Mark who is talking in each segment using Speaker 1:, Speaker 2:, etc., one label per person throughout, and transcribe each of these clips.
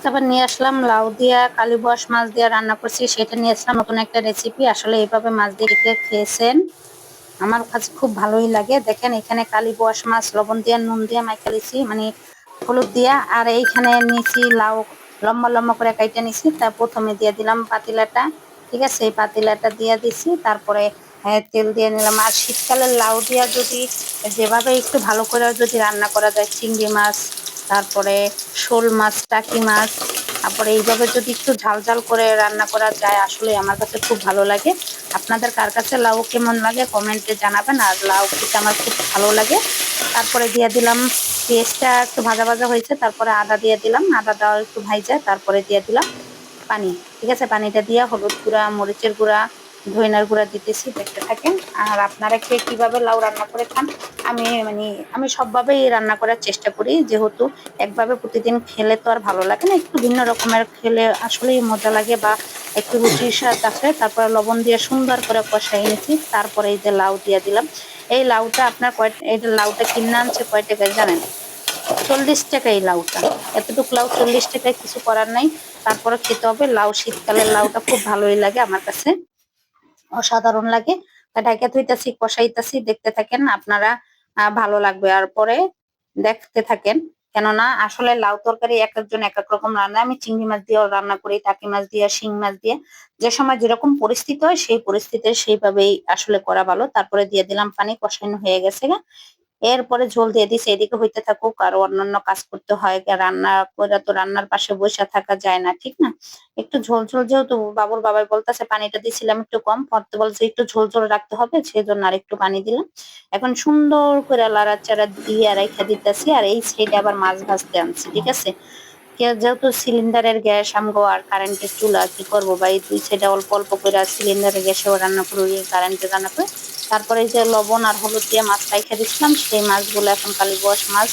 Speaker 1: আজকে আবার নিয়ে আসলাম লাউ দিয়া কালীবাস মাছ দিয়ে রান্না করছি, সেটা নিয়ে আসলাম নতুন একটা রেসিপি। আসলে এইভাবে মাছ দিয়ে কে খেয়েছেন? আমার কাছে খুব ভালোই লাগে। দেখেন এখানে কালীবাস মাছ লবণ দিয়ে নুন দিয়ে মাইখা দিছি, মানে হলুদ দিয়া। আর এইখানে নিয়েছি লাউ, লম্বা লম্বা করে কাইটা নিছি। তার প্রথমে দিয়ে দিলাম পাতিলাটা, ঠিক আছে, এই পাতিলাটা দিয়ে দিছি। তারপরে তেল দিয়ে নিলাম। আর শীতকালের লাউ দিয়া যদি যেভাবে একটু ভালো করে যদি রান্না করা যায়, চিংড়ি মাছ, তারপরে শোল মাছ, টাকি মাছ, তারপরে এইভাবে যদি একটু ঝাল ঝাল করে রান্না করা যায়, আসলে আমার কাছে খুব ভালো লাগে। আপনাদের কার কাছে লাউ কেমন লাগে কমেন্টে জানাবেন। আর লাউ খেতে আমার খুব ভালো লাগে। তারপরে দিয়ে দিলাম পেঁয়াজটা একটু ভাজা ভাজা হয়েছে, তারপরে আদা দিয়ে দিলাম, আদা দেওয়া একটু ভাইজা, তারপরে দিয়ে দিলাম পানি। ঠিক আছে, পানিটা দিয়ে হলুদ গুঁড়া, মরিচের গুঁড়া, ধইনার গুঁড়া দিতেছি, দেখতে থাকেন। আর আপনারা কে কিভাবে লাউ রান্না করে খান? আমি সবভাবেই রান্না করার চেষ্টা করি, যেহেতু একভাবে প্রতিদিন খেলে তো আর ভালো লাগে না, একটু ভিন্ন রকমের খেলে আসলেই মজা লাগে বা একটু রুচির স্বাদ আসে। তারপরে লবণ দিয়ে সুন্দর করে কষাই নিয়েছি, তারপরে এই যে লাউ দিয়ে দিলাম। এই লাউটা আপনার এই লাউটা কিনে আনছে কয় টাকায় জানেন? 40 টাকা এই লাউটা। এতটুকু লাউ 40 টাকায়, কিছু করার নাই। তারপরে খেতে হবে। লাউ, শীতকালের লাউটা খুব ভালোই লাগে আমার কাছে, অসাধারণ লাগে। ঢাকা থইতাছি, কষাইতাছি, দেখতে থাকেন আপনারা। ভালো লাগবে। আর পরে দেখতে থাকেন, কেননা আসলে লাউ তরকারি এক একজন এক এক রকম রান্না। আমি চিংড়ি মাছ দিয়েও রান্না করি, টাকি মাছ দিয়ে, শিং মাছ দিয়ে। যে সময় যেরকম পরিস্থিতি হয় সেই পরিস্থিতিতে সেইভাবেই আসলে করা ভালো। তারপরে দিয়ে দিলাম পানি, কষানো হয়ে গেছে গা। এরপরে ঝোল দিয়ে দিছি, এদিকে হইতে থাকুক। আর অন্যান্য কাজ করতে হয়, রান্না করে তো রান্নার পাশে বসে থাকা যায় না, ঠিক না? একটু ঝোল ঝোল, যেহেতু বাবুর বাবাই বলতেছে পানিটা দিছিলাম একটু কম, পড়তে বলছে একটু ঝোল ঝোল রাখতে হবে, সেই জন্য আর একটু পানি দিলাম। এখন সুন্দর করে লাড়াচাড়া দিয়ে রেখে দিতেছি। আর এই সাইডে আবার মাছ ভাজতে আনছি, ঠিক আছে। যেহেতু সিলিন্ডারের গ্যাস আমগো আর কারেন্টের চুলা, কি করবো ভাই, দুই সাইডে অল্প অল্প করে সিলিন্ডারের গ্যাসেও রান্না করি, কারেন্টে রান্না করি। তারপরে যে লবণ আর হলুদ দিয়ে মাছ রাইখা দিচ্ছিলাম, সেই মাছগুলো এখন কালীবাস মাছ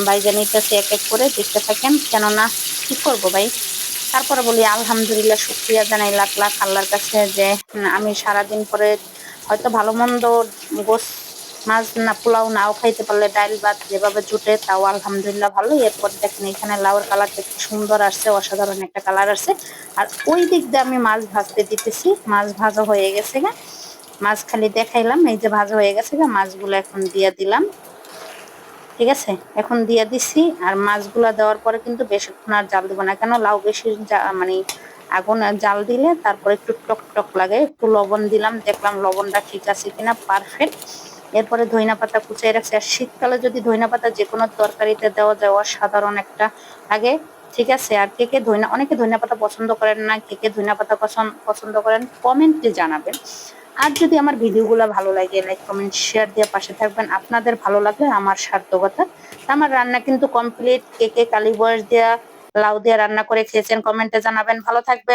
Speaker 1: ভাইজা নিতেছি এক এক করে, দেখতে থাকেন। কেননা কি করবো ভাই, তারপরে বলি আলহামদুলিল্লাহ, শুক্রিয়া জানাই লাখ লাখ আল্লাহর কাছে যে আমি সারাদিন পরে হয়তো ভালো মন্দ গোস মাছ না পোলাও নাও খাইতে পারলে, ডাল ভাত যেভাবে জুটে তাও আলহামদুলিল্লাহ ভালো। এরপর দেখেন এখানে লাউর কালারটা কি সুন্দর আসছে, অসাধারণ একটা কালার আসছে। আর ওই দিক দিয়ে আমি মাছ ভাজতে দিতেছি, মাছ ভাজা হয়ে গেছে গা। মাছ খালি দেখাইলাম, এই যে ভাজা হয়ে গেছে গা। মাছগুলো এখন দিয়ে দিলাম, ঠিক আছে, এখন দিয়ে দিছি। আর মাছগুলা দেওয়ার পরে কিন্তু বেশিক্ষণ আর জাল দিব না, কেন লাউ বেশি মানে আগুন জাল দিলে তারপরে একটু টক টক লাগে। একটু লবণ দিলাম, দেখলাম লবণটা ঠিক আছে কিনা, পারফেক্ট। এরপরে ধইনা পাতা কুচাই রাখছি। আর শীতকালে যদি ধইনা পাতা যে কোনো তরকারিতে দেওয়া যায়, অসাধারণ একটা লাগে, ঠিক আছে। আর কে কে অনেকে ধইনা পাতা পছন্দ করেন না, কে কে ধইনা পাতা পছন্দ করেন কমেন্টে জানাবেন। আর যদি আমার ভিডিওগুলো ভালো লাগে, লাইক কমেন্ট শেয়ার দিয়ে পাশে থাকবেন। আপনাদের ভালো লাগলে আমার সার্থকতা। আমার রান্না কিন্তু কমপ্লিট। কে কে কালী বয়স দিয়া লাউ দিয়ে রান্না করে খেয়েছেন কমেন্টে জানাবেন। ভালো থাকবেন।